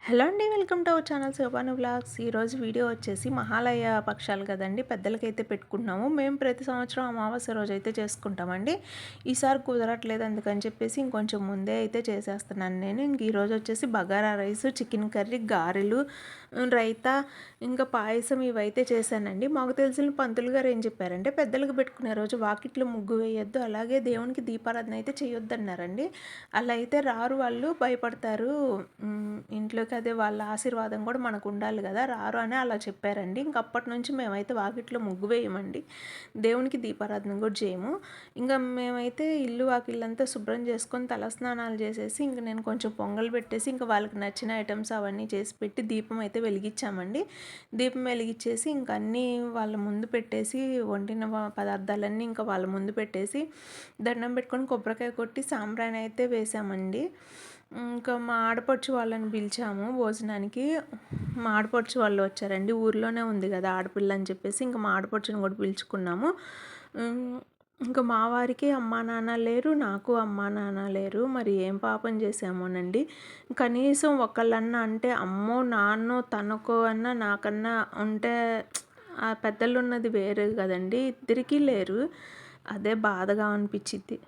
Hello అండి, welcome to our channel Shobhanu vlogs. ఈరోజు video వచ్చేసి మహాలయ పక్షాలు కదండి, పెద్దలకైతే పెట్టుకుంటున్నాము. మేము ప్రతి సంవత్సరం అమావాస్య రోజు అయితే చేసుకుంటామండి. ఈసారి కుదరట్లేదు, అందుకని చెప్పేసి ఇంకొంచెం ముందే అయితే చేసేస్తున్నాను నేను. ఇంక ఈరోజు వచ్చేసి బగారా రైస్, చికెన్ కర్రీ, గారెలు, రైతా, ఇంకా పాయసం ఇవైతే చేశానండి. మాకు తెలిసిన పంతులు గారు ఏం చెప్పారంటే, పెద్దలకు పెట్టుకునే రోజు వాకిట్లో ముగ్గు వేయొద్దు, అలాగే దేవునికి దీపారాధన అయితే చేయొద్దు అన్నారండి. అలా అయితే రారు, వాళ్ళు భయపడతారు ఇంట్లోకి, అదే వాళ్ళ ఆశీర్వాదం కూడా మనకు ఉండాలి కదా, రారు అని అలా చెప్పారండి. ఇంకప్పటి నుంచి మేమైతే వాకిట్లో ముగ్గు వేయమండి, దేవునికి దీపారాధన కూడా చేయము. ఇంకా మేమైతే ఇల్లు వాకిళ్ళంతా శుభ్రం చేసుకొని తలస్నానాలు చేసేసి, ఇంక నేను కొంచెం పొంగల్ పెట్టేసి, ఇంకా వాళ్ళకి నచ్చిన ఐటమ్స్ అవన్నీ చేసి పెట్టి దీపం అయితే వెలిగించామండి. దీపం వెలిగించేసి ఇంక అన్నీ వాళ్ళ ముందు పెట్టేసి, వండిన పదార్థాలన్నీ ఇంకా వాళ్ళ ముందు పెట్టేసి దండం పెట్టుకొని కొబ్బరికాయ కొట్టి సాంబ్రాణి అయితే వేసామండి. ఇంకా మా ఆడపడుచు వాళ్ళని పిలిచాము భోజనానికి. మా ఆడపడుచు వాళ్ళు వచ్చారండి, ఊర్లోనే ఉంది కదా ఆడపిల్ల అని చెప్పేసి ఇంకా మా ఆడపడుచుని కూడా పిలుచుకున్నాము. ఇంకా మా వారికి అమ్మా నాన్న లేరు, నాకు అమ్మా నాన్న లేరు. మరి ఏం పాపం చేసామోనండి. కనీసం ఒకళ్ళన్నా అంటే అమ్మో నాన్నో తనకో అన్నా నాకన్నా ఉంటే, ఆ పెద్దలు ఉన్నది వేరే కదండి, ఇద్దరికీ లేరు. అదే బాధగా అనిపించింది.